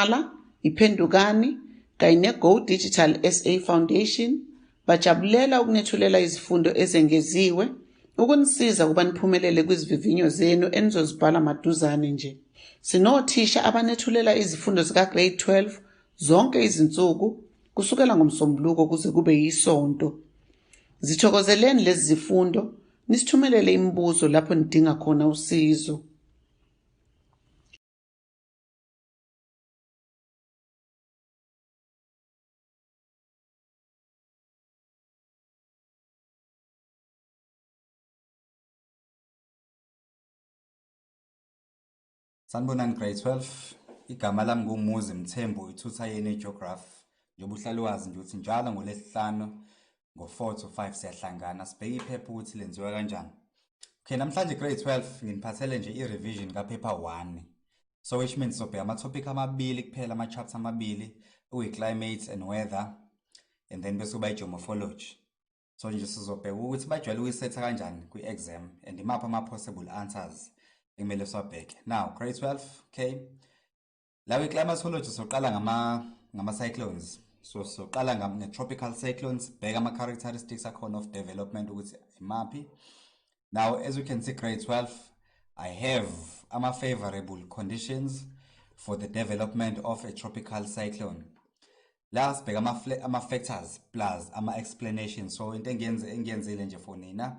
Impala, Iphendukani, kanye ne-Go Digital SA Foundation bajabulela ukunethulela izifundo ezengeziwe ukunisiza kuba niphumelele kwizivivinyo zenu enizozibhala maduzane nje. Sinothisha abanethulela izifundo zika-Grade 12 zonke izinsuku kusukela ngoMsombuluko kuze kube yiSonto. Zithokozeleni lezi zifundo, nisithumelele imibuzo lapho nidinga khona usizo. Sanibonani grade 12, igama lami nguMuzi Mthembu, i-tutor Geography. Njengoba uhlalukazi nje ukuthi njalo ngoLwesihlanu ngo-4 to 5 siyahlangana sibheke iphepha ukuthi lenziwa kanjani. Okay, namhlanje grade 12 nginiphathele nje i-revision kaphepha 1. So which means sobheka ama-topic amabili kuphela, ama-chapter amabili, climate and weather, and then bese kuba i-morphology. So nje sizobheka ukuthi bajwayele ukuyisetha kanjani kwi-exam and imaphi ama-possible answers ekumele siwabheke. Now grade 12, okay, la kwi-climatology soqala ngama-cyclones. So soqala nge-tropical cyclones, bheka ama-characteristics akhona of development ukuthi imaphi. Now as you can see grade 12, I have favorable conditions for the development of a tropical cyclone. La sibheka ama-factors plus ama-explanations. So into engiyenzile nje for nina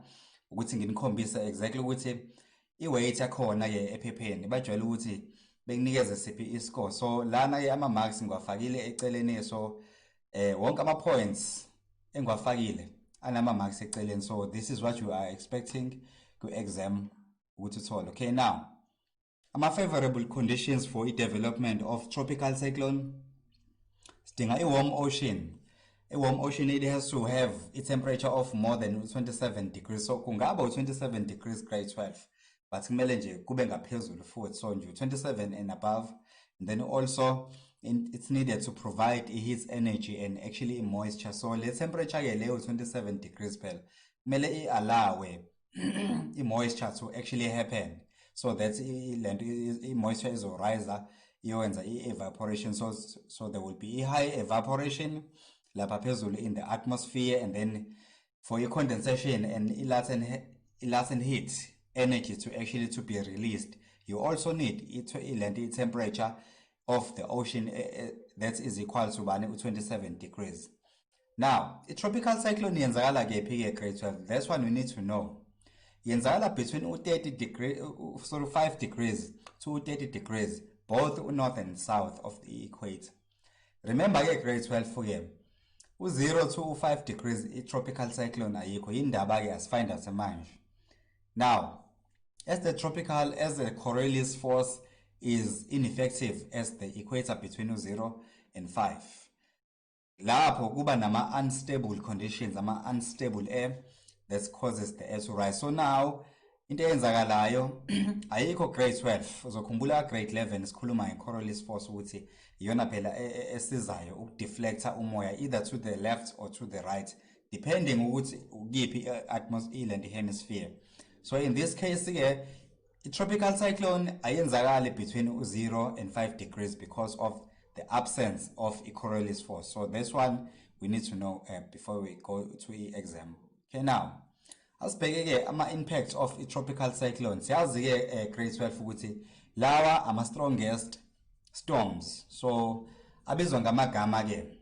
ukuthi nginikhombise exactly ukuthi i-weight yakhona ke ephepheni bajwayele ukuthi bekunikeze siphi i-score. So lana ke ama-marks ngiwafakile eceleni, so wonke ama-points engiwafakile anama-marks eceleni. So this is what you are expecting ku-exam ukuthi uthole. Okay, now ama-favorable conditions for i-development of tropical cyclone. Sidinga i-warm ocean. A-warm ocean, it has to have a temperature of more than 27 degrees. So kungaba 27 degrees grade 12. But kumele nje kube ngaphezulu futhi, so nje 27 and above. And then also it's needed to provide heat energy and actually moisture. So le temperature ke leyo 27 degrees phela kumele allow moisture to actually happen, so that moisture is rise iyenza evaporation. So there will be high evaporation lapha phezulu in the atmosphere, and then for your condensation and latent heat energy to actually to be released, you also need a temperature of the ocean that is equal to 27 degrees. Now, a tropical cyclone yenzakala ke grade 12. That's one we need to know. Yenzakala between 5 degrees to 30 degrees, both north and south of the equator. Remember grade 12 for you. 0 to 5 degrees a tropical cyclone ayikho, indaba ke asifind out manje. Now, as the Coriolis force is ineffective as the equator between 0 and 5. Lapho kuba nama unstable conditions, unstable air that causes the air to rise. So now, into eyenzakalayo ayikho grade 12. Uzokhumbula grade 11 sikhuluma nge-Coriolis force ukuthi iyona phela esizayo ukudeflecta umoya either to the left or to the right, depending ukuthi ukuphi atmosphere and hemisphere. So in this case here, a tropical cyclone ayenzakale between 0 and 5 degrees because of the absence of a Coriolis force. So this one we need to know before we go to the exam. Okay, now asibheke ama impacts of a tropical cyclone. Siyazi ke grade 12 ukuthi lawa ama strongest storms. So abizwa ngamagama ke.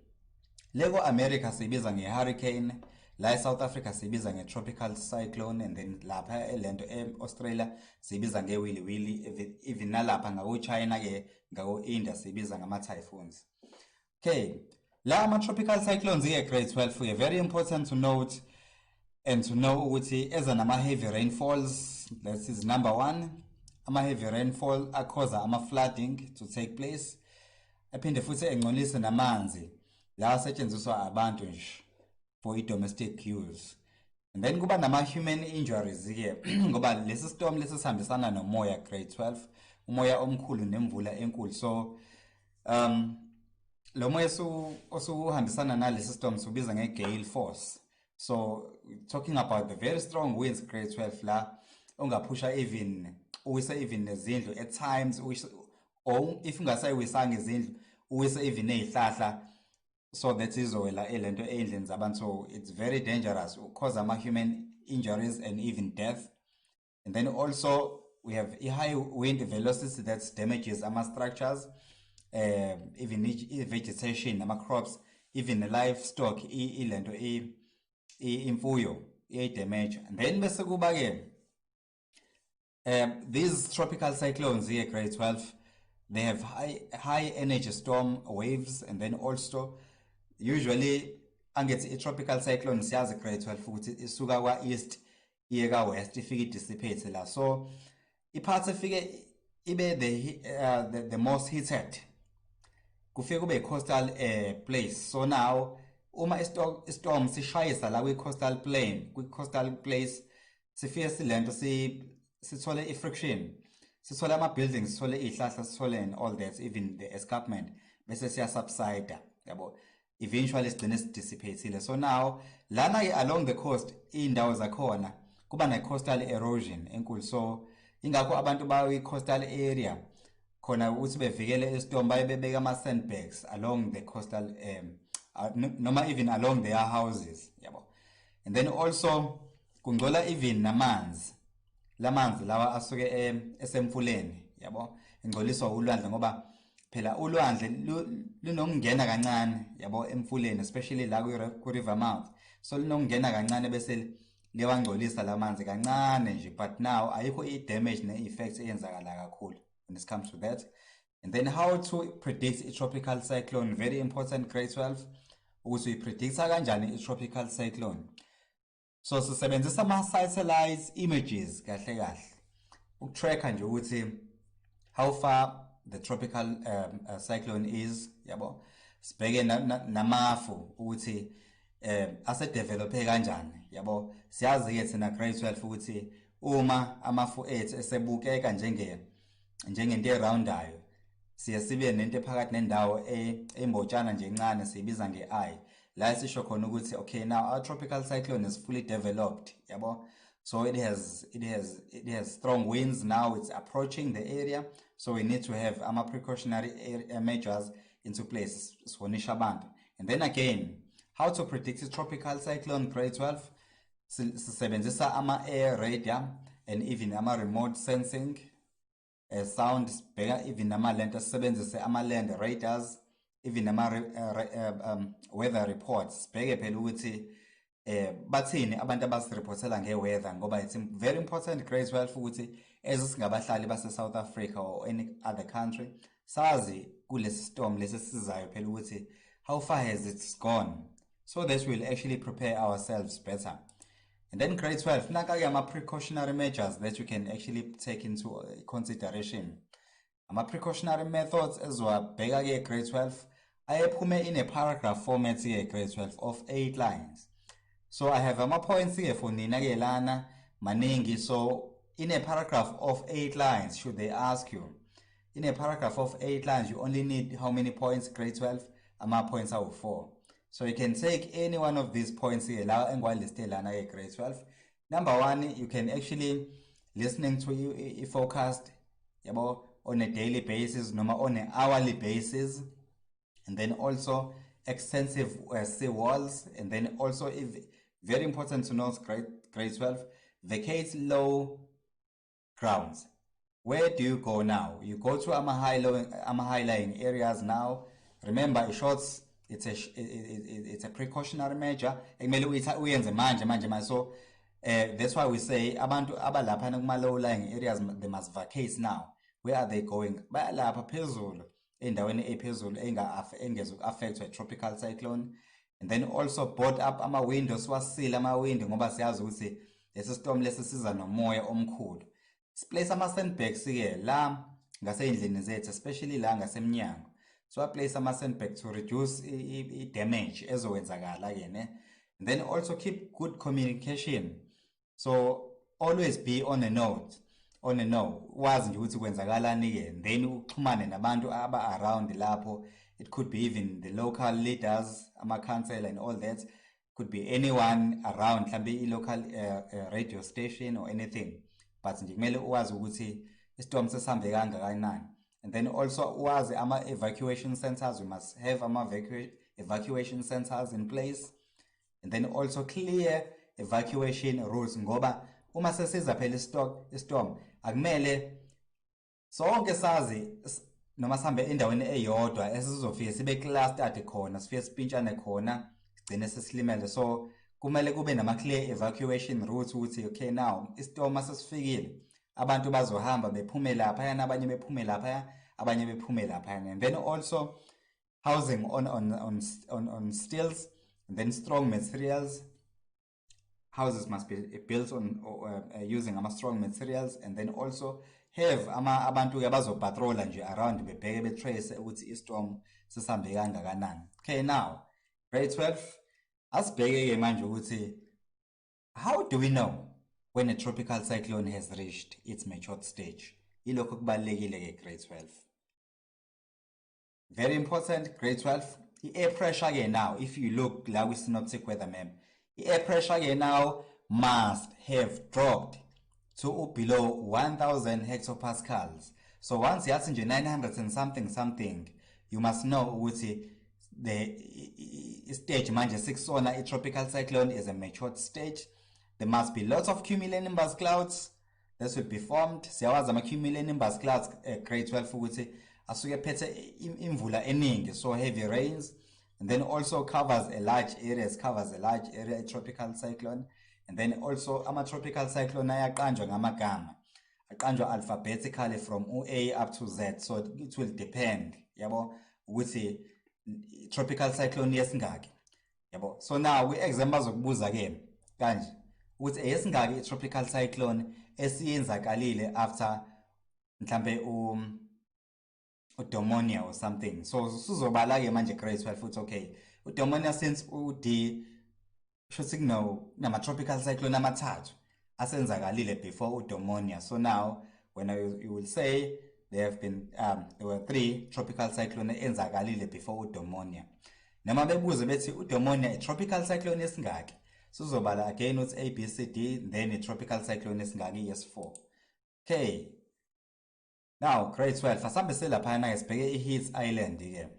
Lego America sibiza nge-hurricane, la South Africa sibiza nge-tropical cyclone, and then lapha elento Australia sibiza nge-willy, even nalapha ngako-China ke ngako-India sibiza ngama-typhoons. Okay, la ama-tropical cyclones ke grade 12 very important to note and to know ukuthi eza nama-heavy rainfalls. That is number 1. Ama-heavy rainfall cause ama-flooding to take place, aphinde futhi engcolise namanzi la asetshenziswa abantu nje for domestic use. And then kuba nama-human injuries ke ngoba lesi storm lesi sihambisana nomoya grade 12, umoya omkhulu nemvula enkulu. So lo moya osuhambisana nalesi storm subiza nge-gale force. So talking about the very strong winds grade 12 la ungaphusha even nezindlu at times, or if ungasayiwisanga izindlu uwise even ey'hlahla so that izowela elento ey'ndlini zabantu. So it's very dangerous, cause human injuries and even death. And then also we have a high wind velocity that damages structures, even vegetation, crops, even livestock, imfuyo, damage. And then bese kuba ke these tropical cyclones here, grade 12, they have high energy storm waves, and then also usually angethi tropical cyclone siyazi grade 12 ukuthi isuka kwa east iye ka west ifike dissipate la, so iphathi efike ibe the most heated kufike kube coastal place. So now uma istorm sishayisa la kwi coastal plain, kwi coastal place, sifike silento sithole i-friction, sithole ama-buildings, sithole iy'hlahla, sithole and all that, even the escarpment, bese siya-subside, yabo, eventually sigcine sidissipate. So now lana along the coast iy'ndawo zakhona kuba ne-coastal erosion enkulu, so ingakho abantu bayi-coastal area khona ukuthi bevikele istorm bayebebeka ama-sandbags along the coastal noma even along their houses, yabo. And then also kungcola even namanzi, lamanzi lawa asuke esemfuleni, yabo, ingcoliswa ulwandle ngoba phela ulwandle lunokungena kancane, yabo, emfuleni, especially la ku river mouth, so lunokungena kancane bese liyawangcolisa lamanzi kancane nje, but now ayikho i-damage ne-effects eyenzakala kakhulu when it comes to that. And then how to predict a tropical cyclone, very important, grade 12, ukuthi uyipredicta kanjani i-tropical cyclone. So sisebenzisa ama-satellite images kahle kahle ukutracka nje ukuthi how far the tropical cyclone is, yabo, sibheke namafu ukuthi ase-develophe kanjani, yabo. Siyazi ke thina grade 12 ukuthi uma amafu ethu esebukeka njengento eroundayo, siye sibe nento phakathi nendawo embotshana nje encane siyibiza nge-eye. La sisho khona ukuthi okay, now our tropical cyclone is fully developed, yabo. So it has strong winds now, it's approaching the area, so we need to have precautionary measures into place. And then again, how to predict a tropical cyclone, grade 12, sisebenzisa ama-air radar and even remote sensing, sound, even land, sisebenzise ama-land radars, even weather reports, bheke phela ukuthi bathini abantu abasireportela nge-weather, ngoba it's very important, grade 12, ukuthi singabahlali base-South Africa or any other country sazi kulesi storm lesi sizayo phela ukuthi how far has it gone, so that we'll actually prepare ourselves better. And then grade 12, naka-ke ama-precautionary measures that you can actually take into consideration. Ama-precautionary methods ezowabheka-ke grade 12 ayephume in a paragraph format here, grade 12, of 8 lines. So I have points here for nina ke lana maningi. So in a paragraph of 8 lines, should they ask you, in a paragraph of 8 lines, you only need how many points, grade 12? Points are 4. So you can take any one of these points here, grade 12. Number 1, you can actually listening to a forecast on a daily basis, on an hourly basis, and then also extensive sea walls, and then also, if very important to note, grade 12, vacate low grounds. Where do you go now? You go to high-lying areas now. Remember, it's a precautionary measure. So that's why we say abantu abalapha low-lying areas, they must vacate now. Where are they going? Bayalapha phezulu, endaweni ephezulu engezu-affected tropical cyclone. And then also board up ama-windows, wasile ama-window ngoba siyazi ukuthi lesi storm lesi siza nomoya omkhulu. Siplace ama-sandbags ke la ngasey'ndlini zethu, especially la ngasemnyango. So I place ama-sandbag to reduce damage ezowenzakala ke ne. And then also keep good communication. So always be on a note, wazi nje ukuthi kwenzakalani ke, then uxhumane nabantu around lapho. It could be even the local leaders, ama-council and all that. Could be anyone around, mhlambe local radio station or anything. But nje kumele uwazi ukuthi istorm sesihambe kangakanani. And then also was evacuation centers. We must have evacuation centers in place. And then also clear evacuation rules. Ngoba uma sesiza phela istorm akumele sonke sazi noma sihambe endaweni eyodwa esizofika sibe clustered khona, sifike sipintshane khona, sigcine sesilimele. So kumele kube nama clear evacuation routes ukuthi okay, now istorm masesifikile abantu bazohamba bephume lapha yana, abanye bephume lapha, abanye bephume lapha. And then also housing on stilts, and then strong materials. Houses must be built on using strong materials, and then also have abantu abazo patrolla nje around bebheke betrace ukuthi istorm sisambe kangakanani. Okay, now grade 12 asibheke ke manje ukuthi how do we know when a tropical cyclone has reached its matured stage? Ilokho kubalekile ke grade 12. Very important, grade 12. The air pressure ke now, if you look like we synoptic weather map, the air pressure ke now must have dropped to below 1000 hectopascals. So once you have 900 and something, you must know ukuthi the stage manje sikusona a tropical cyclone is a matured stage. There must be lots of cumulonimbus clouds that will be formed. Siyawazi ama-cumulonimbus clouds grade 12 ukuthi asuke phethe imvula eningi, so heavy rains, and then also covers a large area, a tropical cyclone. And then also tropical cyclone ayaqanjwa ngamagama, aqanjwa alphabetically from A up to Z, so it will depend yabo ukuthi tropical cyclone yesingaki yabo. So now we exam bazokubuza ke kanje ukuthi eyesingaki tropical cyclone esiyenzakalile after mhlambe uDomonia or something. So sizobala ke manje grade 12 futhi okay. uDomonia since uD should signal nama tropical cyclone amathathu asenzakalile before uDomonia. So now when you will say there were 3 tropical cyclone enzakalile before uDomonia. Noma bebuze bethi uDomonia tropical cyclone esingaki? Sizobala again with A, B, C, D, then a tropical cyclone esingaki yes4. Okay. Now grade 12 asambese lapha na sibheke iHeats Island again.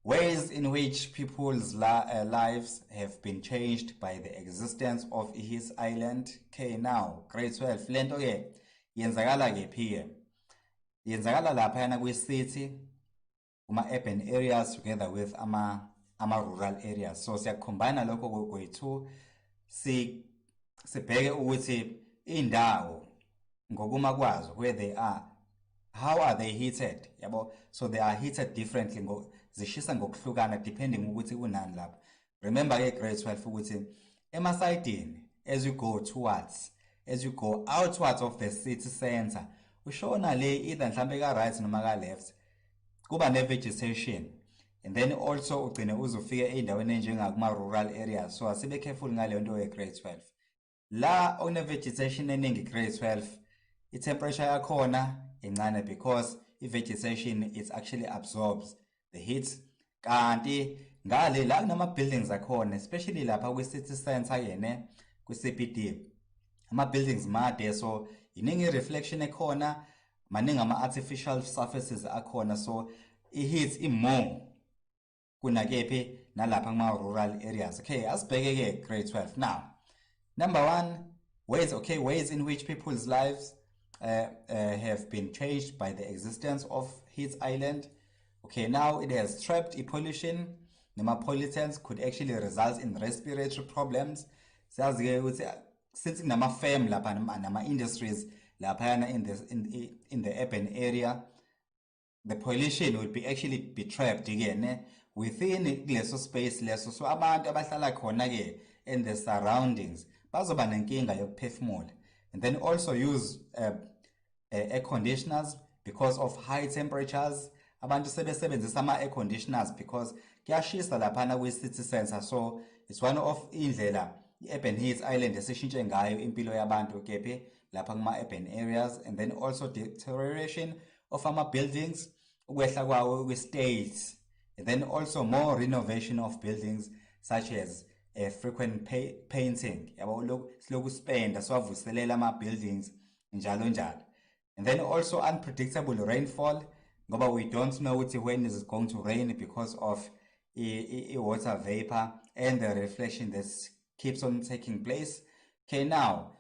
Ways in which people's lives have been changed by the existence of Heats Island. Okay, now grade 12 lento ke yenzakala ke phi? Yenzakala lapha na kwi city, urban areas together with rural areas. So siyacombine lokho kwethu sibheke ukuthi indawo ngokuma kwazo where they are, how are they heated yabo. So they are heated differently zishisa ngokuhlukana depending ukuthi kunani lapha. Remember ke grade 12 ukuthi emasidini as you go outwards of the city center ushona le either mhlambe ka right noma ka left kuba ne vegetation, and then also ugcine uzofika endaweni njengakuma rural areas. So asibe careful ngale nto ye grade 12 la one vegetation eningi grade 12 I temperature yakhona incane because I vegetation it actually absorbs the heat. Kanti ngale la kunama buildings akhona, especially lapha kwi city center yene kwi CBD, ama buildings made, so iningi reflection ekhona, maningi ama artificial surfaces akhona, so I heat more kunakephi nalapha kuma rural areas. Okay, asibheke ke grade 12 now. Number 1, ways in which people's lives have been changed by the existence of Heats Island. Okay, now it has trapped pollution. Nama pollutants could actually result in respiratory problems. Since nama firm lapha nama industries lapha in the urban area, the pollution would be trapped again within leso space leso. So abantu abahlala khona ke in the surroundings bazoba nenkinga yokuphefumula. And then also use air conditioners because of high temperatures. Abantu sebesebenzisa ama air conditioners because kuyashisa lapha kwi city center. So it's one of indlela urban heat island esishintshe ngayo impilo yabantu kephi lapha kuma urban areas. And then also deterioration of ama buildings, ukwehla kwawo kwi states. And then also more renovation of buildings such as frequent painting. Yabo siloku spend siwavuselela ama buildings njalo njalo. And then also unpredictable rainfall. But we don't know when is it going to rain because of water vapor and the reflection that keeps on taking place. Okay, now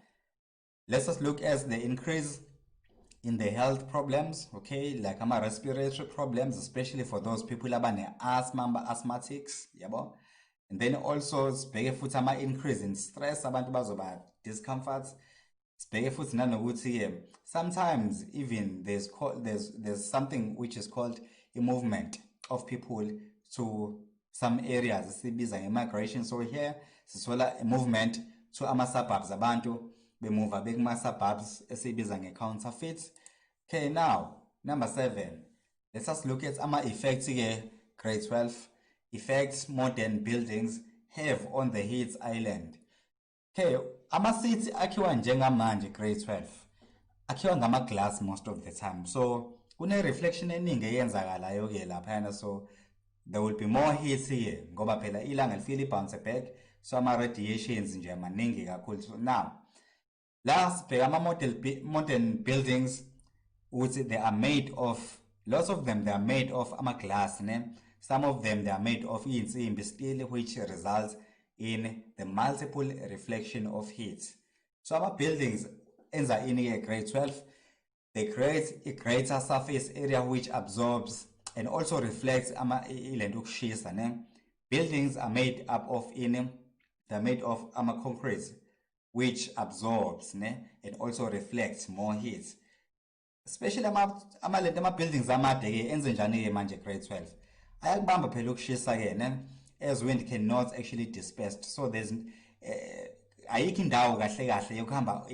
let's just look at the increase in the health problems, okay, like respiratory problems, especially for those people who have asthma, asthmatics, yabo. And then also sibheke futhi increase in stress, abantu bazoba discomforts. Sibheke futhi nanokuthi sometimes even there's something which is called a movement of people to some areas, sibiza migration. So here sithola a movement to ama-suburbs, abantu bemove kuma-suburbs esibiza nge-counterfeit. Okay, now number 7, let's just look at effects here, grade 12 effects modern buildings have on the Heat Island. Okay, ama-city akhiwa njengamanje grade 12 akhiwa ngama-glass most of the time, so kune-reflection eningi eyenzakalayo ke laphayana, so there will be more heat here ngoba phela ilanga lifika bounce back, so ama-radiations nje maningi kakhulu. So now last sibheka ama-modern buildings which they are made of, lots of them they are made of ama-glass, ne? Some of them they are made of insimbi steel, which results in the multiple reflection of heat. So our buildings enza in grade 12, they create a greater surface area which absorbs and also reflects iland ukushisa, ne? Buildings are made up of they're made of concrete which absorbs, ne, and also reflects more heat. Especially ama-buildings amade ke enze njani ke manje grade 12 ayakubamba phela ukushisa ke, ne, as wind cannot actually disperse, so there's ayikho indawo kahle kahle yokuhamba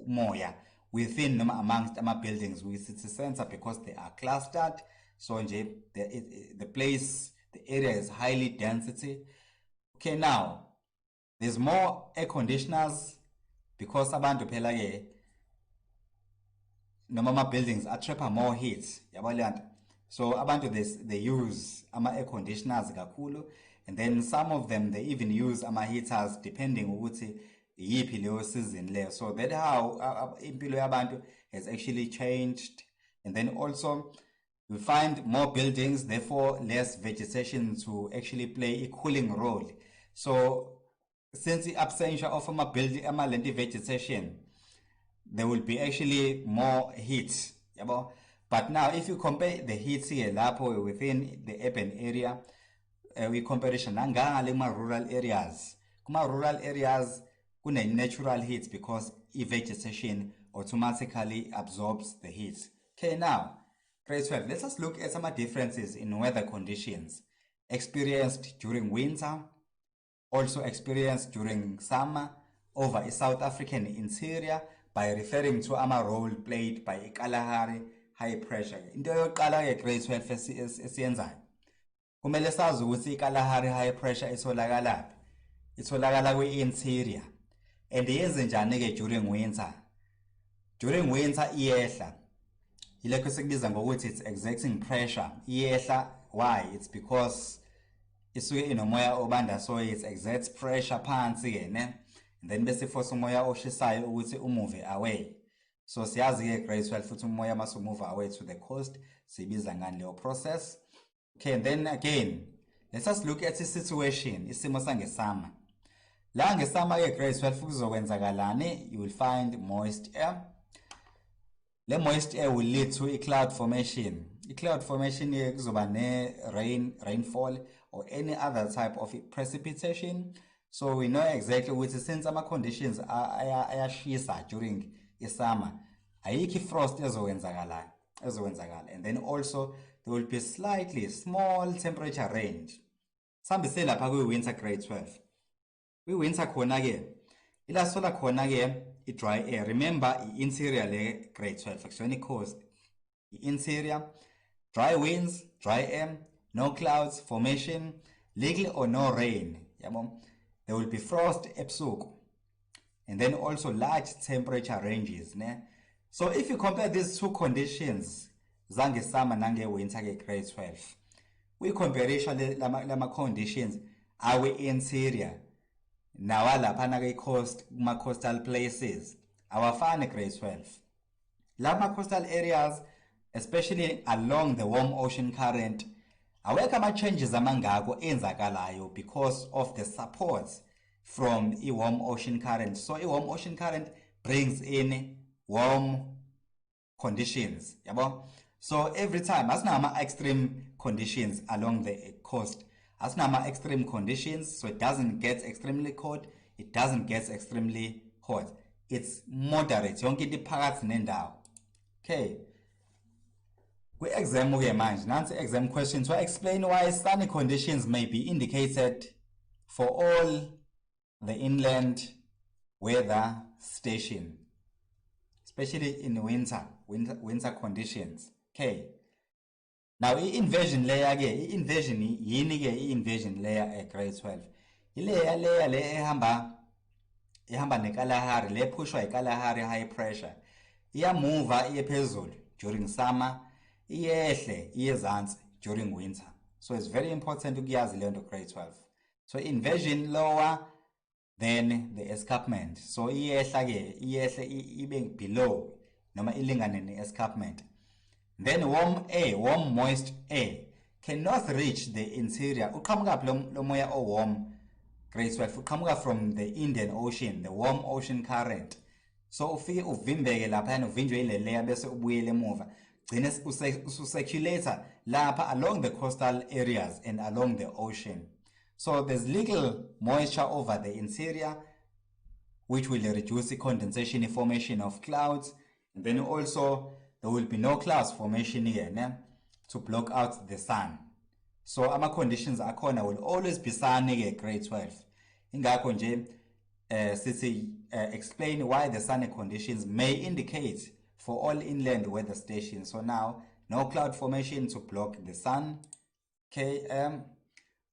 umoya within noma amongst ama-buildings with city center because they are clustered. So nje the area is highly density. Okay, now there's more air conditioners because abantu phela ke noma ama-buildings trap more heat, yabo. So abantu they use air conditioners kakhulu, and then some of them they even use heaters depending ukuthi yiphi leyo season leyo. So that's how impilo yabantu has actually changed. And then also we find more buildings, therefore less vegetation to actually play a cooling role. So since the absence of land vegetation, there will be actually more heat, yabo. But now if you compare the heat here lapho within the urban area, we comparison nangale rural areas. Rural areas kune natural heat because vegetation automatically absorbs the heat. Okay, now grade 12, let's just look at some differences in weather conditions experienced during winter, also experienced during summer over a South African interior by referring to role played by Kalahari high pressure. Into yokuqala ke grade 12 esiyenzayo kumele sazi ukuthi iKalahari high pressure itholakala kwi-interior and yenze njani ke during winter. During winter iyehla, ilekho sekubiza ngokuthi it's exerting pressure. Iyehla, why? It's because isuke inomoya obanda, so it exerts pressure phansi ke, ne, and then bese force umoya oshisayo ukuthi umove away. So siyazi ke grade 12 futhi umoya mase move away to the coast sibiza ngani leyo process. Okay, and then again let's just look at the situation, isimo sangesama. La ngesama ke grade 12 kuzokwenzakalani, you will find moist air. The moist air will lead to a cloud formation. A cloud formation here kuzoba ne rainfall or any other type of precipitation. So we know exactly which since some conditions are shisa during the summer, ayikho frost ezowenzakala, and then also there will be slightly small temperature range. Sambise lapha kwi winter grade 12. Kwi winter khona ke ila sola khona ke i dry air. Remember interior le grade 12 actually coast. Interior dry winds, dry air, no clouds formation, little or no rain, yabo. There will be frost ebusuku, and then also large temperature ranges, ne? So if you compare these two conditions, zange summer nange winter ke grade 12, we comparison lama conditions our interior nawa lapha ke coast coastal places awafani grade 12. Lama coastal areas especially along the warm ocean current, awekho ama-changes amangako enzakalayo because of the support from i-warm ocean current. So i-warm ocean current brings in warm conditions, yabo? So every time asinama extreme conditions along the coast, asinama extreme conditions, so it doesn't get extremely cold, it doesn't get extremely hot, it's moderate, yonke into iphakathi nendawo. Okay, kwi-exam ke manje nansi exam question, so explain why sunny conditions may be indicated for all the inland weather station, especially in winter conditions. Okay, now inversion layer ke, inversion yini ke inversion layer at grade 12? Layer le ehamba nekalahari, le pushwa ikalahari high pressure, iyamuva iye phezulu during summer, iyehle iyezansi during winter. So it's very important ukuyazi le nto grade 12. So inversion lower than the escarpment, so iyehla ke, iyehle ibe below noma ilingane ne-escarpment. Then warm air, warm moist air cannot reach the interior. Uqhamuka lo moya warm grade 12 uqhamuka from the Indian Ocean, the warm ocean current. So ufike uvimbeke lapha uvinjwe ile layer bese ubuyele emuva, gcine useculator lapha along the coastal areas and along the ocean. So there's little moisture over the interior, which will reduce the condensation formation of clouds, and then also there will be no clouds formation here to block out the sun. So our conditions akhona will always be sunny at grade 12. Ingakho nje explain why the sunny conditions may indicate for all inland weather stations. So now no cloud formation to block the sun. Okay,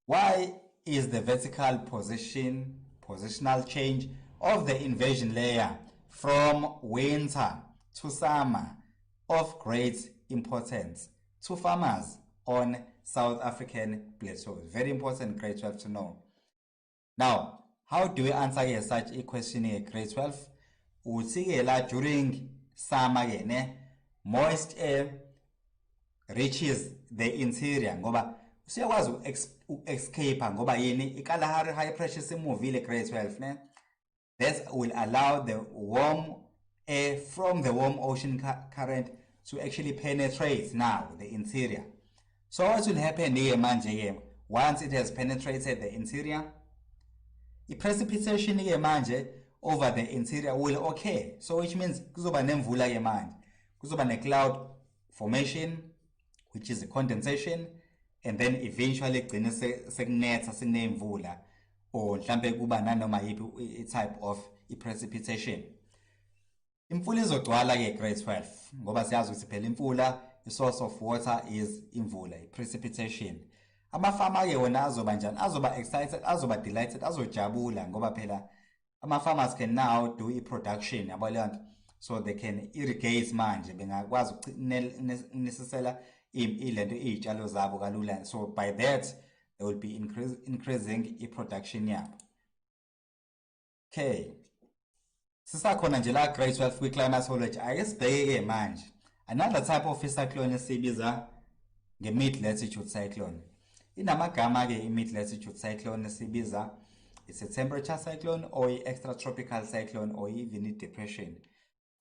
why is the vertical positional change of the inversion layer from winter to summer of great importance to farmers on South African plateaus? Very important, grade 12 to know. Now, how do we answer such a question in grade 12? During summer, moist air reaches the interior. Ngoba usiyakwazi escape ngoba yini ikalahari high pressure simuvile grade 12 ne. That will allow the warm air from the warm ocean current to actually penetrate now the interior. So what will happen here manje once it has penetrated the interior? The precipitation here manje over the interior will occur. So which means kuzoba nemvula ke manje. Kuzoba ne cloud formation, which is a condensation, and then eventually gcine sekunetha sekunemvula, or mhlambe kuba nanoma yipi type of precipitation. Imvula izogcwala ke grade 12 ngoba siyazi ukuthi phela imvula, the source of water is imvula, precipitation. Amafama ke wona azoba njani? Azoba excited, azoba delighted, azojabula ngoba phela ama-farmers can now do i-production yabo le nto, so they can irrigate manje, bengakwazi ukunisisela ilento iy'tshalo zabo kalula. So by that they will be increasing i-production yabo. Okay, sisakhona nje la grade 12 kwi-climatology. Ake sibheke ke manje another type of cyclone esibiza nge-mid-latitude cyclone. Inamagama ke i-mid-latitude cyclone esibiza it's a temperature cyclone or extratropical cyclone or even depression.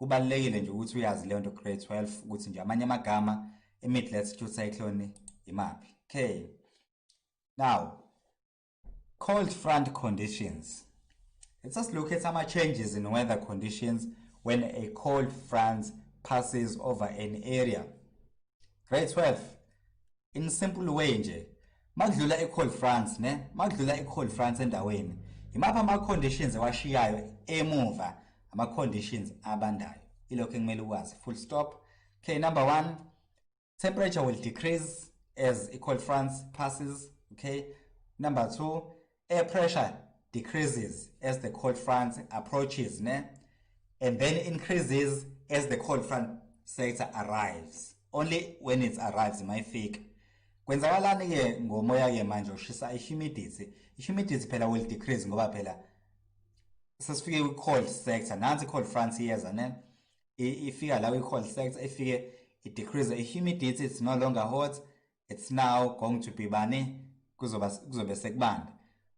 Kubalulekile nje ukuthi uyazi leyo nto grade 12 ukuthi nje amanye amagama i-mid-latitude cyclone imaphi. Okay, now cold front conditions. Let's just look at some changes in weather conditions when a cold front passes over an area. Grade 12, in simple way nje, makudlula i-cold front ne, makudlula i-cold front endaweni, imaphi ama-conditions ewashiyayo emuva, ama-conditions abandayo. Ilokho ekumele ukwazi, full stop. Okay, number 1, temperature will decrease as a cold front passes. Okay, number 2, air pressure decreases as the cold front approaches ne, and then increases as the cold front sector arrives. Only when it arrives mayifika. Kwenzakalani ke ngomoya ke manje ushisa i-humidity. I-humidity phela will decrease ngoba phela sesifike kwi-cold sector. Nansi i-cold front iyeza ne, ifika la kwi-cold sector, ifike it decreases the humidity, it's no longer hot, it's now going to be bani, kuzobe sekubanda.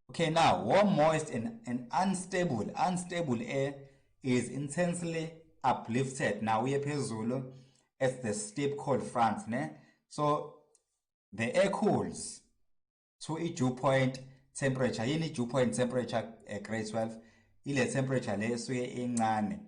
Okay, now warm, moist, and unstable air is intensely uplifted. Now we are phezulu at the steep cold front, ne? So the air cools to a dew point temperature. Yini dew point temperature grade 12. Ile temperature le isuke incane.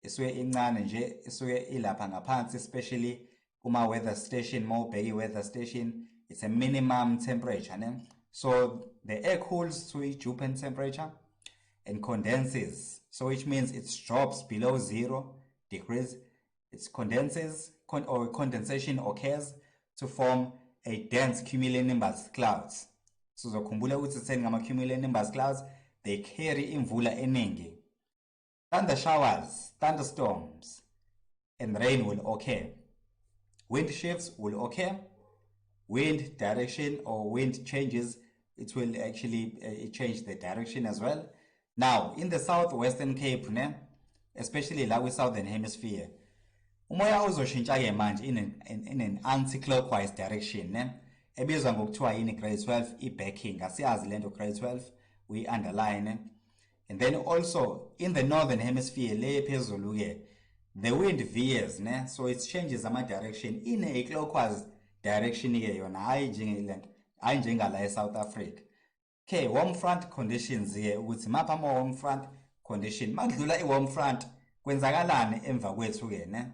Isuke incane nje, isuke ilapha ngaphansi, especially kuma weather station, more big weather station. It's a minimum temperature, ne? So the air cools to a dew point temperature and condenses. So which means it drops below 0 degrees. It condenses, or condensation occurs to form a dense cumulonimbus clouds. So zokhumbula ukuthi sitheni ngama cumulonimbus clouds, they carry imvula eningi. Thunder showers, thunderstorms, and rain will occur. Wind shifts will occur. Wind direction or wind changes, it will actually change the direction as well. Now, in the southwestern Cape, especially la with southern hemisphere, umoya uzoshintsha-ke manje in an anti-clockwise direction, ebizwa ngokuthiwa yini grade 12 i-backing. Asiyazi lento grade 12, we underline. And then also in the northern hemisphere, le phezulu-ke, the wind veers, so it changes ama direction in a clockwise direction-ke yona, hayi njengala eSouth Africa. Okay, warm front conditions-ke ukuthi mapha ama warm front condition, makudlula i-warm front kwenzakalani emva kwethu-ke, ne?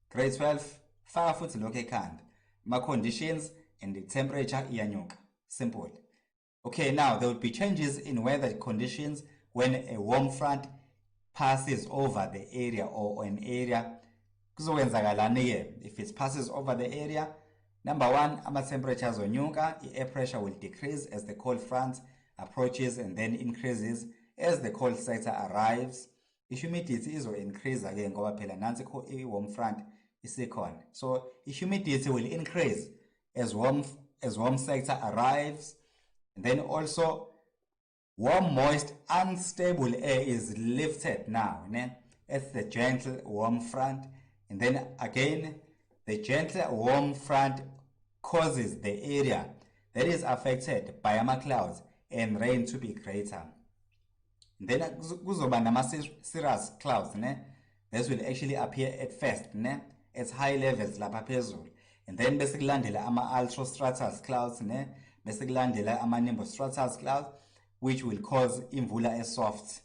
Grade 12 faka futhi lokho ekhanda, ma conditions and the temperature iyanyuka. Simple. Okay, now there will be changes in weather conditions when a warm front passes over the area or an area. Kuzowenzakalani-ke if it passes over the area? Number one, ama temperatures onyuka, the air pressure will decrease as the cold front approaches and then increases as the cold sector arrives. The humidity is increase again ngoba phela nansi i-warm front isikhona. So the humidity will increase as warm sector arrives, and then also warm, moist, unstable air is lifted now, as the gentle warm front, and then again the gentle warm front causes the area that is affected by ama clouds and rain to be greater. And then kuzoba nama cirrus clouds, that will actually appear at first, at high levels lapha phezulu, and then bese kulandela ama altrostratus clouds, bese kulandela ama nimbostratus clouds, which will cause imvula soft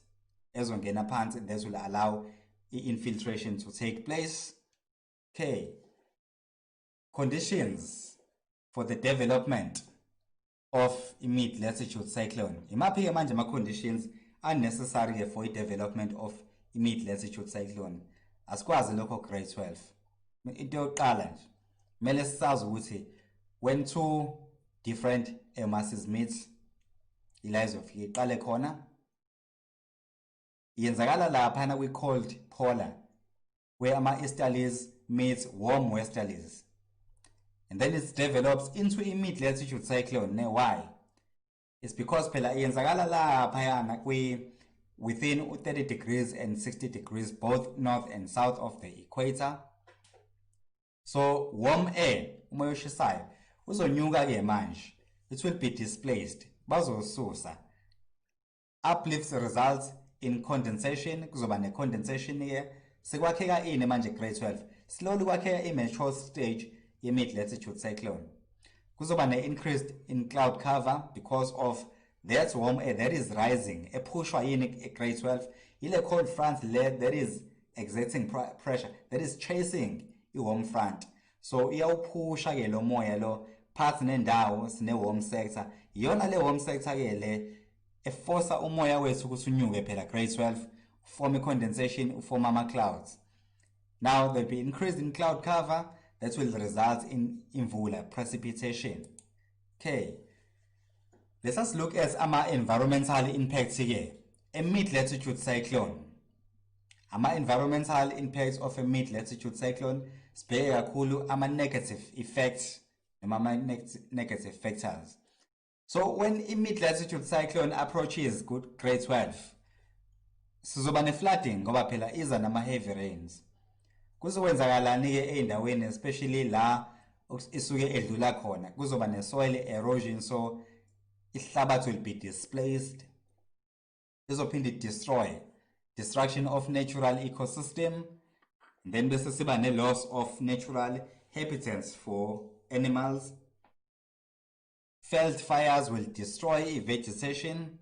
ezongena phansi, and this will allow infiltration to take place. Okay, conditions for the development of a mid-latitude cyclone. Imaphi manje ama conditions are necessary for the development of a mid-latitude cyclone. Asikwazi lokho grade 12. Into yokuqala nje kumele sazi ukuthi when two different air masses meet, ila izofika iqale khona, yenzakala lapha we called polar, where ama easterlies meets warm westerlies, and then it develops into a mid-latitude cyclone. Why? It's because phela yenzakala lapha within 30 degrees and 60 degrees, both north and south of the equator. So warm air, umoya oshisayo, uzonyuka-ke manje, it will be displaced, bazosusa. Uplifts results in condensation, kuzoba ne-condensation here. Sekwakheka ini manje grade 12? Slowly kwakheka i-mature stage ye-mid-latitude cyclone. Kuzoba ne-increased in cloud cover because of that warm air that is rising, epushwa yini grade 12? Ile cold front le that is exerting pressure, that is chasing i-warm front. So iyawuphusha ke lo moya lo phansi nendawo sine-warm sector. Yona le warm sector ke le eforsa umoya wethu ukuthi unyuke phela grade 12, form a condensation, form ama clouds. Now there will be increase in cloud cover that will result in imvula, precipitation. Okay, let us look at ama environmental impacts here. A mid-latitude cyclone. Ama environmental impacts of a mid-latitude cyclone sibheke kakhulu ama negative effects noma negative factors. So when a mid-latitude cyclone approaches grade 12, sizoba ne flooding ngoba phela iza nama heavy rains. Kuzokwenzakalani ke endaweni especially la isuke edlula khona kuzoba ne soil erosion, so ihlabathi will be displaced. Izophinda destruction of natural ecosystem. Then bese siba ne loss of natural habitats for animals. Felt fires will destroy vegetation.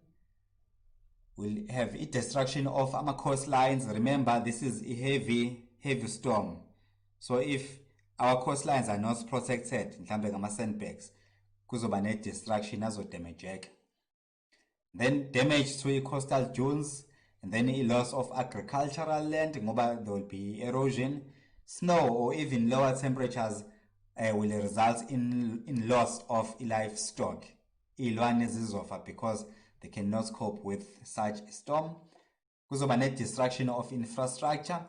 We'll have a destruction of our coastlines. Remember, this is a heavy storm. So if our coastlines are not protected, mhlambe ngama sandbags, kuzoba ne destruction azodamageka. Then damage to coastal dunes, and then a loss of agricultural land, ngoba there will be erosion. Snow or even lower temperatures will result in loss of livestock, ilwane zizofa, because they cannot cope with such a storm. Kuzoba ne destruction of infrastructure.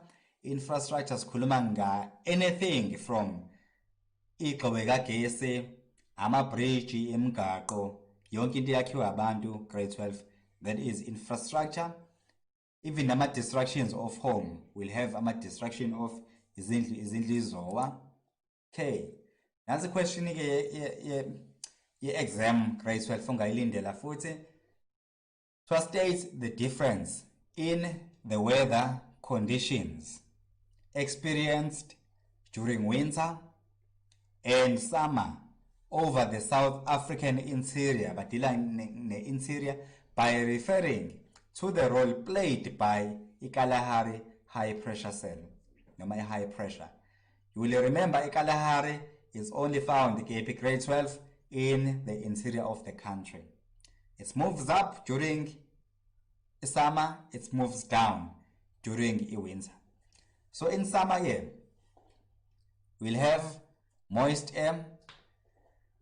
Infrastructure sikhuluma nga anything from igxobe kagesi, ama-bridge, imigaqo, yonke into yakhiwa abantu, grade 12, that is infrastructure. Even ama-destructions of home will have ama-destruction of izindlu izowa. Okay, nansi question ke ye-exam grade 12 ongayilindela futhi. To state the difference in the weather conditions experienced during winter and summer over the South African interior, but the interior, by referring to the role played by Kalahari high pressure cell, high pressure. You will remember Kalahari is only found in grade 12 in the interior of the country. It moves up during summer, it moves down during winter. So in summer here, we'll have moist air,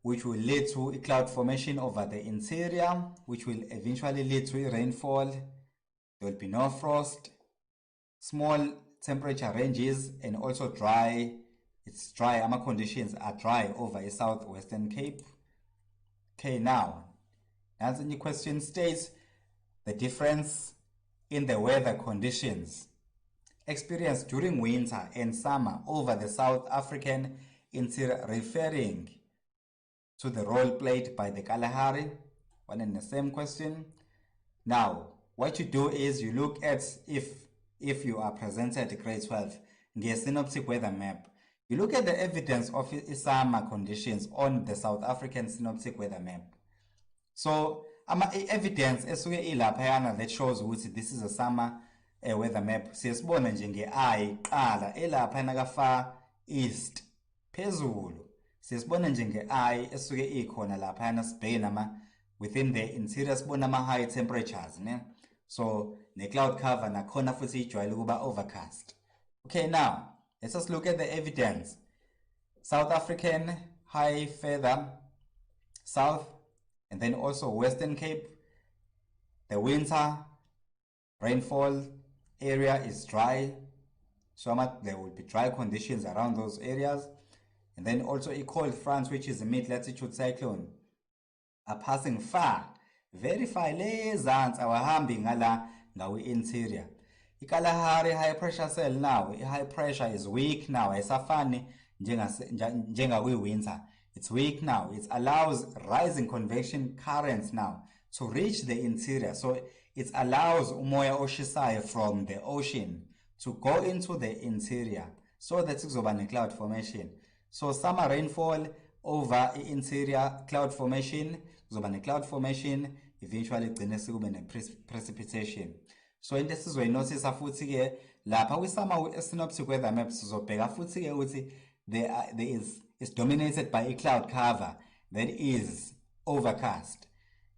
which will lead to a cloud formation over the interior, which will eventually lead to a rainfall. There will be no frost, small temperature ranges, and also dry. It's dry, our conditions are dry over a southwestern Cape. Okay, now, as the question states, the difference in the weather conditions experienced during winter and summer over the South African interior, referring to the role played by the Kalahari, one and the same question. Now, what you do is you look at if you are presented grade 12, synoptic weather map. You look at the evidence of summer conditions on the South African synoptic weather map. So, evidence esuke ilaphayana that shows ukuthi this is a summer weather map. Siyasibona njenge-eye qala elaphayana ka-far east phezulu. Siyasibona njenge-eye esuke ikhona laphayana sibheke within the interior sibona ama-high temperatures, ne? So ne-cloud cover nakhona futhi ijwayele ukuba overcast. Okay, now let us look at the evidence. South African high further south, and then also Western Cape, the winter rainfall area is dry, so there will be dry conditions around those areas. And then also a cold front, which is a mid-latitude cyclone, are passing far, very far, awahambi ngala ngawi interior. Ikalahari high pressure cell now, high pressure is weak now, esafani njenga winter. It's weak now. It allows rising convection currents now to reach the interior. So it allows umoya oshisayo from the ocean to go into the interior. So that is over cloud formation. So summer rainfall over the interior cloud formation, cloud formation, eventually precipitation. So in this is where you notice futhi ke lapha wisama synoptic weather maps sizobheka futhi ke ukuthi there is dominated by a cloud cover that is overcast.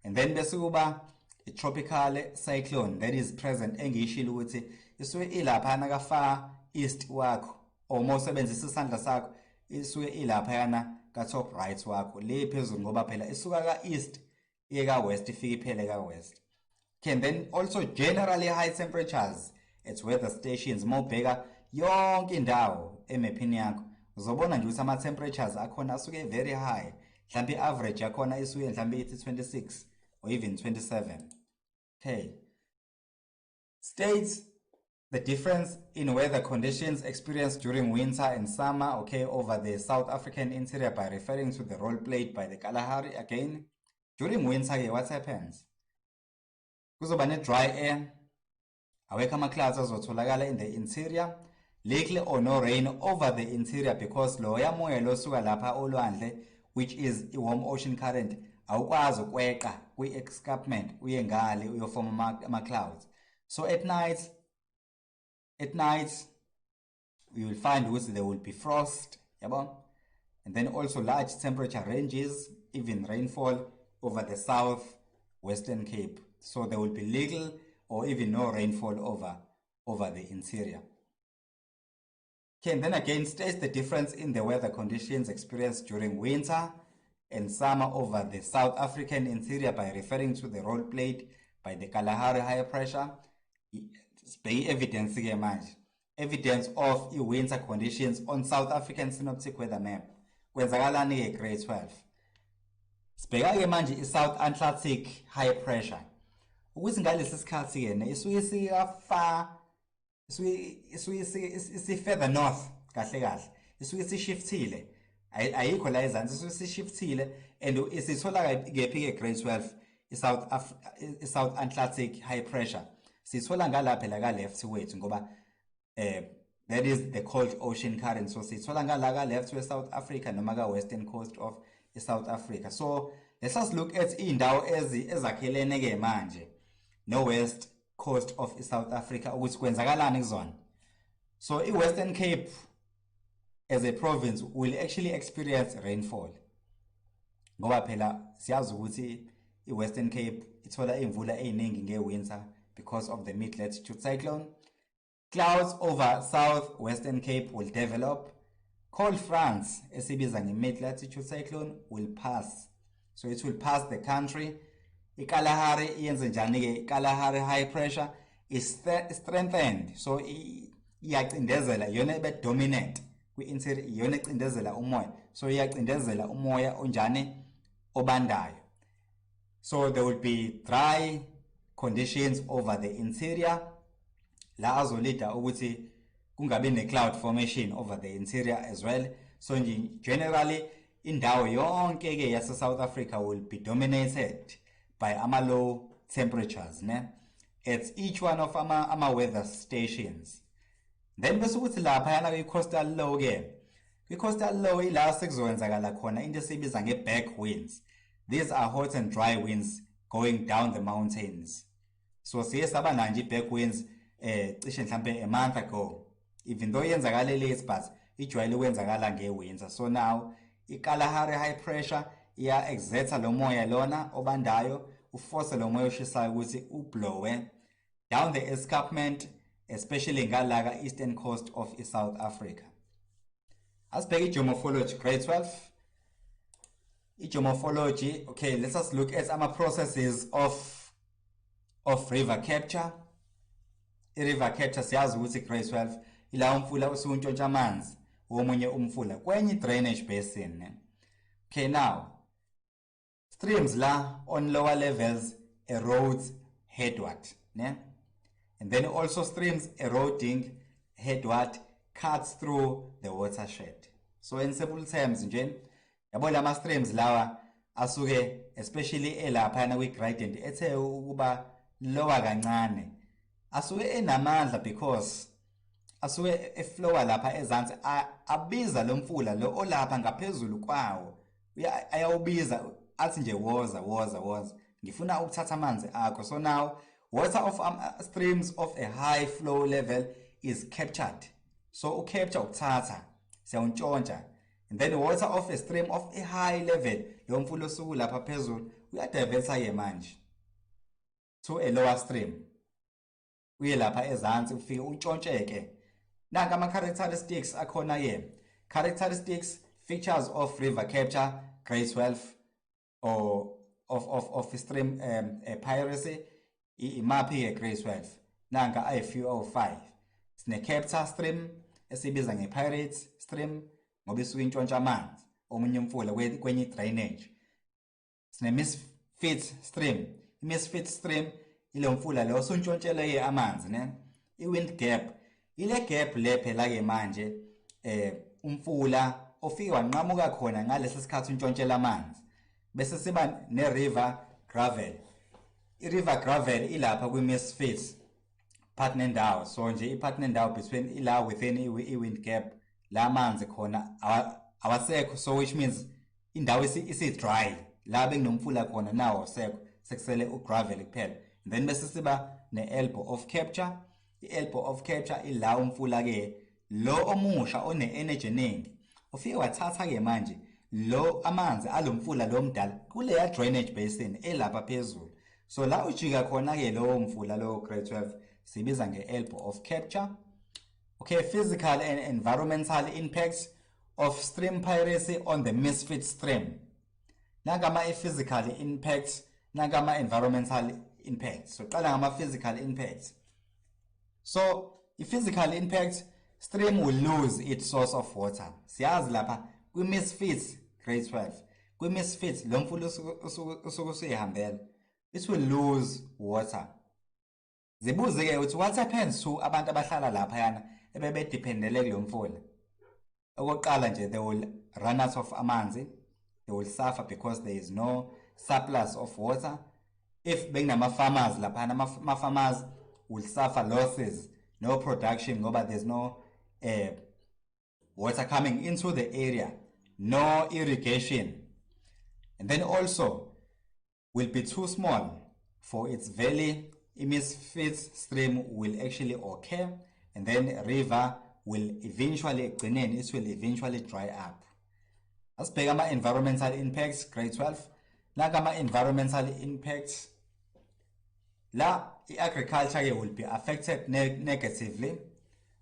And then bese kuba a tropical cyclone that is present engishilo ukuthi isuke ilaphana ka far east wakho, or mosebenzisa isandla sakho isuke ilaphana ka top right wakho le phezulu ngoba phela isuka ka east eka west ifike iphele ka west. Okay, and then also generally high temperatures at weather stations mobheka yonke indawo emaphini yakho uzobona nje ukuthi ama temperatures akhona asuke very high, mhlawumbe average yakhona isuke mhlawumbe ithi 26 or even 27. Okay, states the difference in weather conditions experienced during winter and summer, okay, over the South African interior by referring to the role played by the Kalahari again. During winter, what happens? Kuzoba ne-dry air, awekho ama-clouds azotholakala in the interior, likely or no rain over the interior because loya moya losuka lapha olwandle, which is a warm ocean current, awukwazi ukweqa kwi-escarpment uye ngale uyofoma ama-clouds. So at night you will find that there will be frost, yabo? And then also large temperature ranges, even rainfall over the Western Cape. So there will be little or even no rainfall over the interior. Okay, and then again states the difference in the weather conditions experienced during winter and summer over the South African interior by referring to the role played by the Kalahari high pressure. Evidence of winter conditions on South African synoptic weather map. Kwenzakalani grade 12. Sibheka-ke manje i-South Atlantic high pressure. Ukuthi ngalesi sikhathi yena isuke further north kahle kahle. Isuke sishiftile. Ayikho la ezansi isuke sishiftile and isithola kephi grade 12 i-South Atlantic high pressure. Sithola ngalapha la ka left wethu ngoba that is the cold ocean current. So sithola ngala ka left to South Africa noma ka western coast of South Africa. So let us look at indawo ezakhelene ke manje no west coast of South Africa ukuthi kwenzakalani kuzona. So i-Western Cape as a province will actually experience rainfall. Ngoba phela siyazi ukuthi i-Western Cape ithola imvula eziningi nge-winter because of the mid-latitude cyclone. Clouds over southwestern Cape will develop. Cold fronts, esibiza nge-mid-latitude cyclone, will pass. So it will pass the country. I-Kalahari iyenze njani ke? Kalahari high pressure is strengthened. So iyacindezela yona dominant kwi-interior, yona icindezela umoya. So iyacindezela umoya onjani obandayo. So there will be dry conditions over the interior. La azolida ukuthi kungabe ne-cloud formation over the interior as well. So generally indawo yonke ke yase South Africa will be dominated by low temperatures at each one of our weather stations. Then bese ukuthi lapha yana kwi-coastal low ke. Kwi-coastal low ila sekuzokwenzakala khona into esibiza nge-back winds. These are hot and dry winds going down the mountains. So siye saba nanje back winds cishe mhlambe a month ago. Even though yenzakale late but ijwayele ukwenzakala nge-winter. So now i-Kalahari high pressure iya exerta lo moya lona obandayo uforce lo moya oshisayo ukuthi ublowe down the escarpment, especially ngala eastern coast of South Africa. Asibheke i-geomorphology grade 12. I-geomorphology, okay, let us look at some processes of river capture. I-river capture siyazi ukuthi grade 12 ila umfula usuntshontsha amanzi womunye umfula kwenye drainage basin. Okay, now streams la on lower levels erodes headward, and then also streams eroding headward cuts through the watershed. So in simple terms nje yabo lama streams lawa asuke especially elaphana kwi-gradient ethe ukuba lower kancane asuke enamandla because asuke eflowa lapha ezansi abiza lo mfula lo olapha ngaphezulu kwawo ayawubiza athi nje woza ngifuna ukuthatha amanzi akho. So now water of streams of a high flow level is captured. So ukapture ukuthatha siyawuntshontsha, and then water of a stream of a high level lo mfula osuku lapha phezulu uyadiversa ke manje to a lower stream uye lapha ezansi ufike untshontshe. Nanka ama characteristics akhona ke. Characteristics, features of river capture grade 12 or of stream piracy imaphi grade 12. Nanka a few of 5. Sine capture stream esibiza nge-pirates stream ngoba isuke intshontsha amanzi omunye umfula kwenye drainage. Sine misfit stream. I-misfit stream ile mfula lo usuntshontsheleke amanzi i-wind gap ile gap le phela ke manje umfula ofike wanqamuka khona ngalesi sikhathi untshontshela amanzi bese siba ne-river gravel. I-river gravel ilapha kwi-misfits part nendawo, so nje i-part nendawo between ila within i-wind gap la manzi khona awasekho, so which means indawo isi-dry la bekunomfula khona nawo sekho sekusele u-gravel kuphela. Then bese siba ne-elbow of capture. I-elbow of capture ila umfula ke lo omusha one-energy eningi ufike wathatha ke manje lo amanzi alomfula lo mdala kuleya drainage basin elapha phezulu, so la ujika khona ke lo mfula lo grade 12 sibiza nge-elbow of capture. Okay, physical and environmental impacts of stream piracy on the misfit stream. Nagama physical impacts, nagama environmental impacts. So qala ngama physical impacts. So physical impacts, stream will lose its source of water. Siyazi lapha kwi misfits grade 12. Kwi misfits lo mfula usuke usihambela, it will lose water. Zibuze ke ukuthi what happens to abantu abahlala lapha yana ebebe dependele kulo mfula. Okokuqala nje they will run out of amanzi, they will suffer because there is no surplus of water. If bekunama farmers lapha ama farmers will suffer losses, no production ngoba there's no water coming into the area, no irrigation. And then also will be too small for its valley. Misfits stream will actually occur, and then river will eventually dry up. Asibheka ama environmental impacts grade 12. Nakama environmental impacts la agriculture will be affected negatively.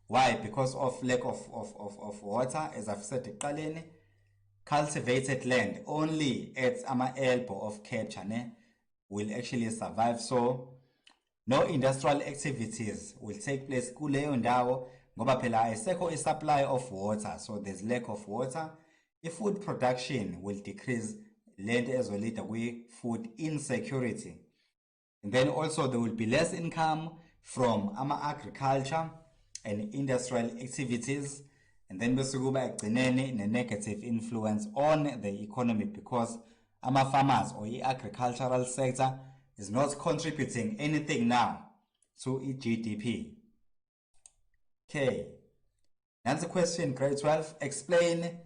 Why? Because of lack of water, as I've said eqaleni. Cultivated land only at ama elbow of capture will actually survive, so no industrial activities will take place kuleyo ndawo ngoba phela ayisekho supply of water, so there's lack of water. If food production will decrease, land ezolida kwi food insecurity. And then also there will be less income from agriculture and industrial activities. And then bese kuba ekugcineni ne-negative influence on the economy because farmers or the agricultural sector is not contributing anything now to GDP. Okay, that's the question, grade 12. Explain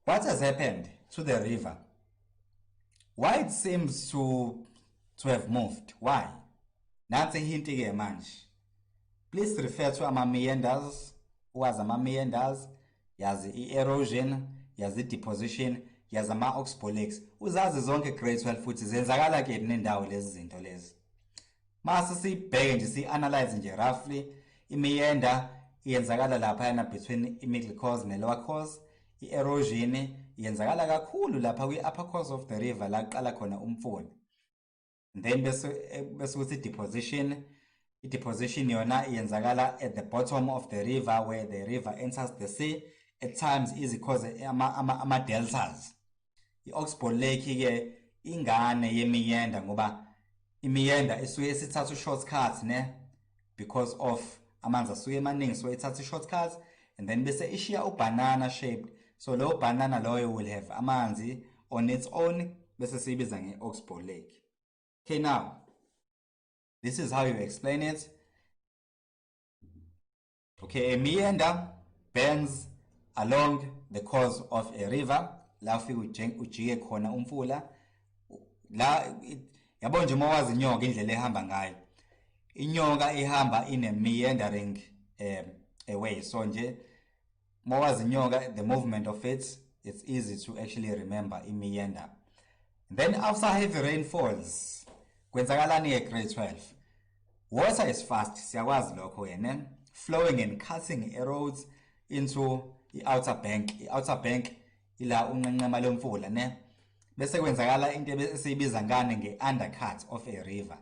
what has happened to the river. Why it seems to have moved. Why? That's a hint again, man. Please refer to ama meanders. Was ama meanders, yazi erosion, yazi deposition, yazi ama oxbolex. Uzazi zonke grade 12 futhi zenzakala ke nendawo lezi zinto lezi. Mase sibheke nje si-analyze nje roughly imeander iyenzakala lapha yana between i-middle course ne-lower course. I-erosion iyenzakala kakhulu lapha kwi-upper course of the river la qala khona umfula. Then bese kuthi deposition. I-deposition yona iyenzakala at the bottom of the river where the river enters the sea. At times is cause ama-deltas. I-oxbow lake ke ingane ye-meander ngoba i-meander isuke sithatha shortcuts because of amanzi asuke emaningi, so ithatha shortcuts and then bese ishiya banana shaped, so low banana loyo will have amanzi on its own bese siyibiza nge-oxbow lake. Okay, now this is how you explain it. Okay, a meander bends along the course of a river. La ufike ujike khona umfula. La yabo nje mawazi inyoka indlela ehamba ngayo. Inyoka ihamba in a meandering way. So nje mawazi inyoka, the movement of it, it's easy to actually remember in meander. Then after heavy rainfalls, kwenzakalani grade 12. Water is fast, siyakwazi lokho yena, flowing and cutting erodes into the outer bank. The outer bank ila unqenqema lomfula bese kwenzakala into esiyibiza ngane nge-undercut of a river.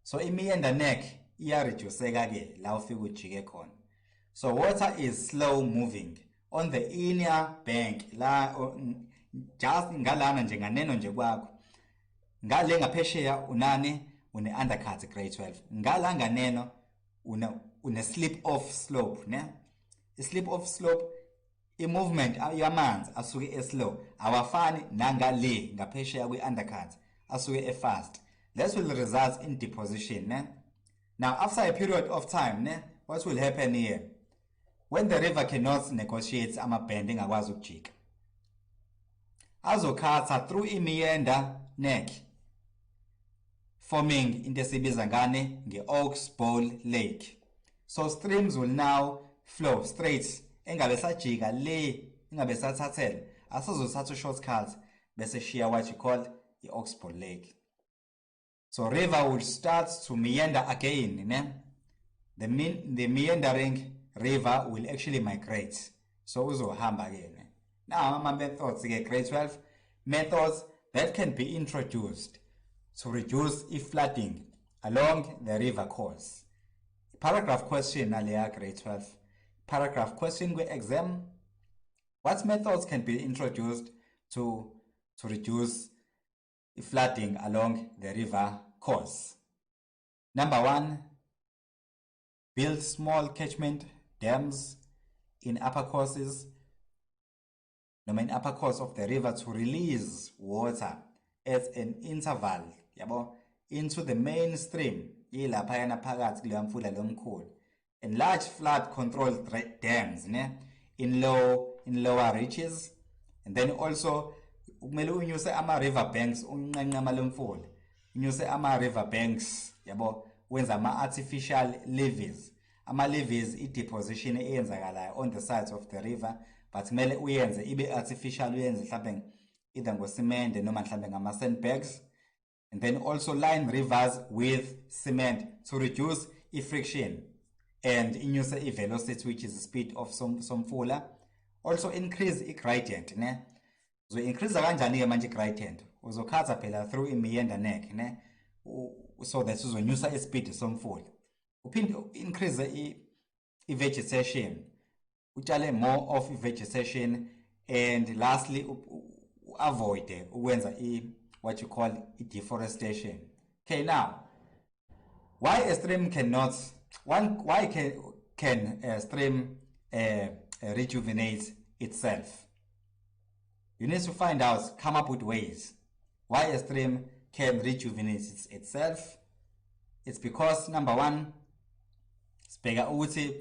So i-meander neck iya-reduceka ke la ufike ujike khona. So water is slow moving on the inner bank la just ngalana nje nganeno nje kwakho. Ngale ngaphesheya unane une-undercut grade 12. Ngala nganeno une slip off slope, ne? A slip off slope, a movement yamanzi asuke slow, awafani nanga le ngaphesheya kwi undercut asuke fast. This will result in deposition, ne? Now after a period of time, ne, what will happen here? When the river cannot negotiate ama-bending akwazi ukujika, azokhatha through i-meander neck, forming into esibiza ngane nge-Oaks Bowl Lake. So streams will now flow straight, engabe sajika le, engabe sathathela, asazothatha u-shortcut bese shiya what you call i-Oaks Bowl Lake. So river will start to meander again, ne? The meandering river will actually migrate. So uzohamba again. Now my methods again, grade 12 methods that can be introduced to reduce flooding along the river course. Paragraph question earlier, grade 12. Paragraph question with exam. What methods can be introduced to reduce flooding along the river course? Number 1, build small catchment dams in upper courses, in upper course of the river to release water at an interval into the main stream. And large flood control dams in lower reaches, and then also kumele unyuse ama river banks unqanqama lemfula, unyuse ama river banks wenza ama artificial levees, ama levees deposition eyenzakalayo on the sides of the river, but kumele uyenze ibe artificial, uyenze mhlawumbe either ngosimende noma mhlawumbe ngama sandbags, and then also line rivers with cement to reduce friction and inyuse velocity, which is the speed of some somfula. Also increase gradient, ne? So increase kanjani ke manje gradient uzokhatha phela through i-meander neck, ne? So that uzonyusa ispeed somfula. Uphinde increase i-vegetation, utshale more of vegetation, and lastly avoid ukwenza what you call deforestation. Okay, now why a stream cannot, why can a stream rejuvenate itself? You need to find out, come up with ways why a stream can rejuvenate itself. It's because number 1, the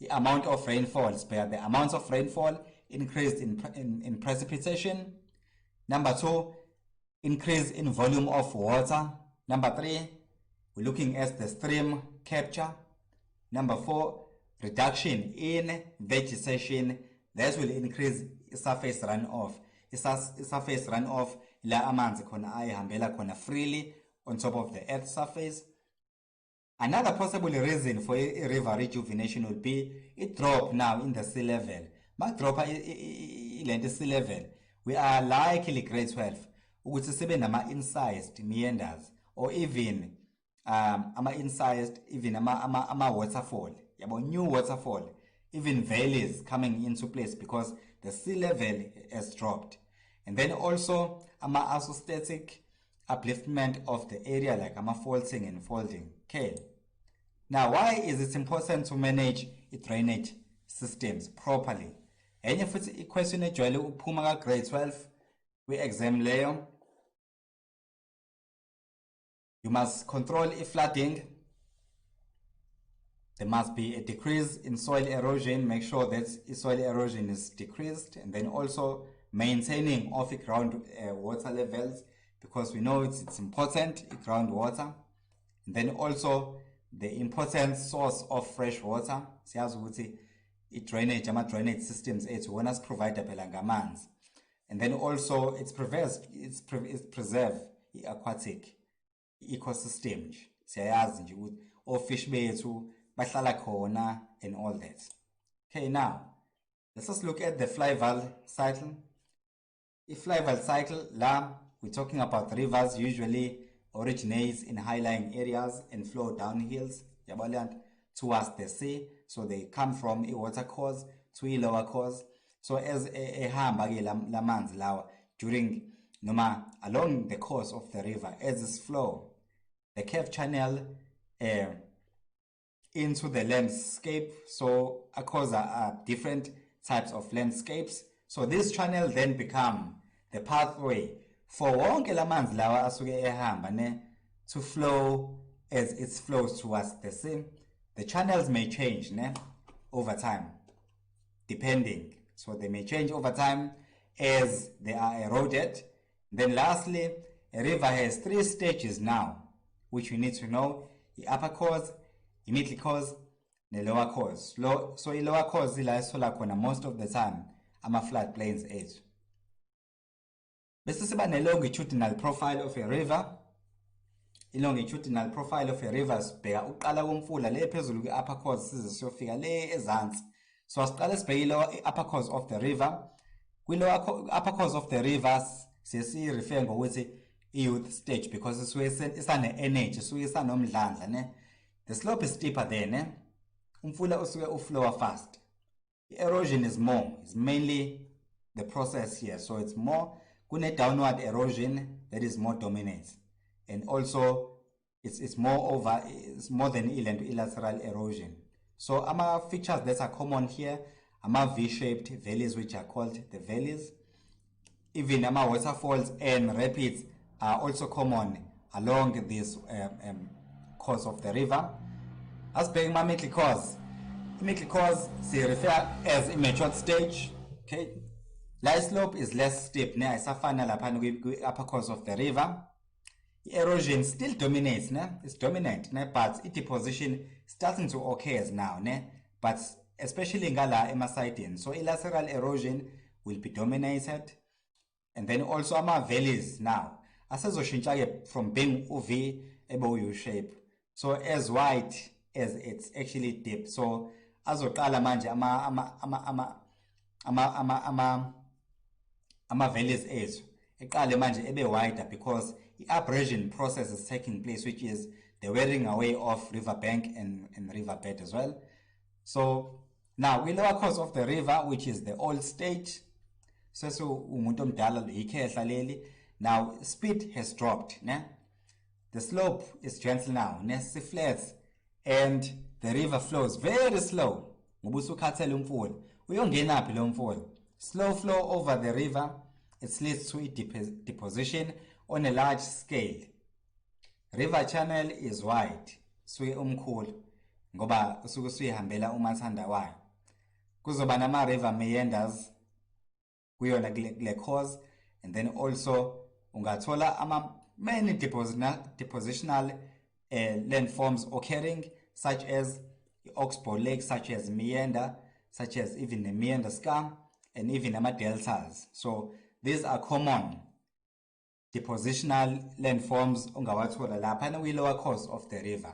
amount of rainfall, the amount of rainfall increased in precipitation. Number 2, increase in volume of water. Number 3, we're looking at the stream capture. Number 4, reduction in vegetation. That will increase surface runoff. Surface runoff la amanzi khona ayihambela khona freely on top of the earth surface. Another possible reason for a river rejuvenation would be it drop now in the sea level. Ma drop the sea level, we are likely grade 12 ukuthi sibe nama incised meanders, or even ama incised, even ama waterfall, new waterfall, even valleys coming into place because the sea level has dropped. And then also ama isostatic upliftment of the area, like ama faulting and folding. Okay. Now, why is it important to manage drainage systems properly? Enye futhi i-question ejwayele ukuphuma ka grade 12 kwi-exam leyo. You must control flooding. There must be a decrease in soil erosion. Make sure that soil erosion is decreased, and then also maintaining of ground water levels, because we know it's important, groundwater. And then also the important source of fresh water. Siyazi ukuthi drainage systems when us provide ngamanzi. And then also it's preserve the aquatic ecosystem. Siyazi nje ukuthi ofish bethu bahlala khona and all that. Okay, now let's just look at the flyval cycle. A flyval cycle, we're talking about rivers usually originates in high-lying areas and flow down hills towards the sea. So they come from a water course to a lower course. So as a hamba la manzi lawa during along the course of the river, as its flow, the cave channel into the landscape. So Ukhozi are different types of landscapes. So this channel then become the pathway for wonke lamanzi lawa asuke ehamba ne to flow as it flows towards the sea. The channels may change ne over time, depending. So they may change over time as they are eroded. Then lastly, a river has 3 stages now, which we need to know: the upper course, the middle course, the lower course. So the lower course is la most of the time ama-flood plains ethu. Bese siba ne-longitudinal profile of a river. I-longitudinal profile of a river sibheka uqala komfula le phezulu kwi-upper course size siyofika le ezansi. So asiqale sibheke i-upper course of the river. Kwi-lower upper course of the rivers sesi-refer ngokuthi i-youth stage, because isane-energy, suke isanomdlandla ne. The slope is steeper there ne. Umfula usuke uflower fast. Erosion is mainly the process here. So it's more kune downward erosion that is more dominant, and also it's more than lateral erosion. So ama features that are common here, ama V-shaped valleys, which are called the valleys. Even ama waterfalls and rapids are also common along this course of the river. As being my middle course, se refer as immature stage. Okay, light slope is less steep ne isafana lapha upper course of the river. Erosion still dominates ne, it's dominant ne, but deposition starting to occur now ne, but especially ngala emasideni. So lateral erosion will be dominated, and then also ama valleys now asezoshintsha from being UV ebo U shape, so as wide as it's actually deep. So azoqala manje ama valleys ethu eqale manje ebe wider, because the abrasion process is taking place, which is the wearing away of riverbank and riverbed as well. So now we lower course of the river, which is the old stage. So now speed has dropped ne? The slope is gentle now ne, flat, and the river flows very slow. Slow flow over the river, it leads to a deposition on a large scale. River channel is wide, suye umkhulu ngoba usuke suyihambela umathanda wayo. Kuzoba nama river meanders kuyona kule course, and then also ungathola ama many depositional landforms occurring, such as the Oxbow Lake, such as meander, such as even the meander scar, and even ama deltas. So these are common depositional landforms ongawathola lapha na lower course of the river.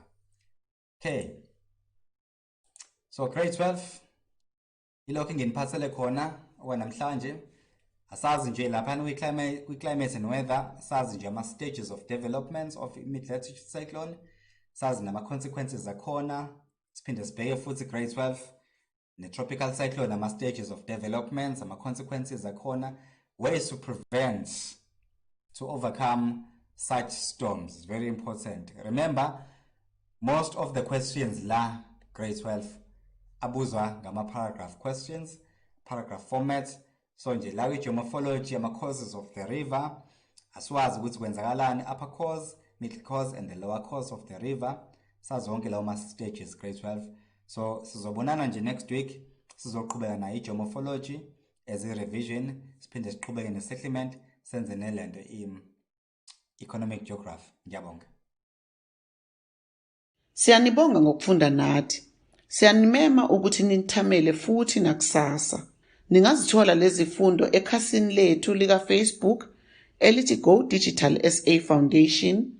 Okay, so grade 12 ilokhu nginiphathele khona okwanamhlanje. Asazi nje lapha kwi-climate and weather, sazi nje ama-stages of developments of mid-latitude cyclone, sazi nama-consequences akhona. Siphinde sibheke futhi grade 12 ne-tropical cyclone, ama-stages of developments, ama-consequences akhona, ways to prevent, to overcome such storms. It's very important. Remember, most of the questions la grade 12 abuzwa ngama-paragraph questions, paragraph format. So nje la with morphology, ama-courses of the river, aswazi ukuthi kwenzakalani upper course, middle course, and the lower course of the river. Sazonke lawo ma-stages grade 12. So sizobonana nje next week, sizoqhubeka na i-geomorphology as a revision, siphinde siqhubeke ne-settlement, senze nelento economic geography. Ngiyabonga. Siyanibonga ngokufunda nathi. Siyanimema ukuthi nithamele futhi nakusasa. Ningazithola lezi zifundo ekhasini lethu lika Facebook elithi Go Digital SA Foundation,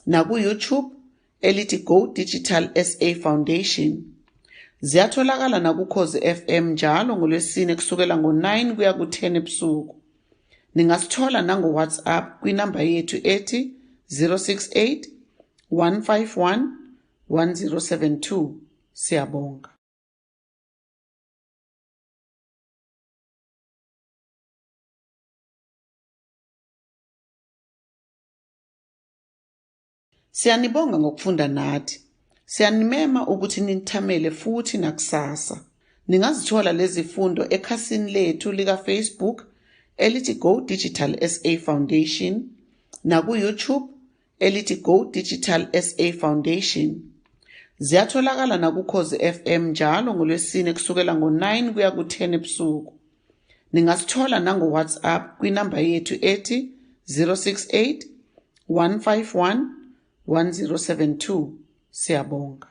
na ku YouTube elithi Go Digital SA Foundation. Ziyatholakala na ku Ukhozi FM njalo ngoLwesine kusukela ngo-9 kuya ku-10 ebusuku. Ningasithola nango WhatsApp kwinamba yethu ethi 068 151 1072. Siyabonga. Siyanibonga ngokufunda nathi. Siyanimema ukuthi nithamele futhi nakusasa. Ningazithola lezi zifundo ekhasini lethu lika Facebook elithi Go Digital SA Foundation na ku YouTube elithi Go Digital SA Foundation. Ziyatholakala na ku Ukhozi FM njalo ngoLwesine kusukela ngo9 kuya ku10 ebusuku. Ningasithola nango WhatsApp kwinamba yethu ethi 068 151 1072. Siyabonga.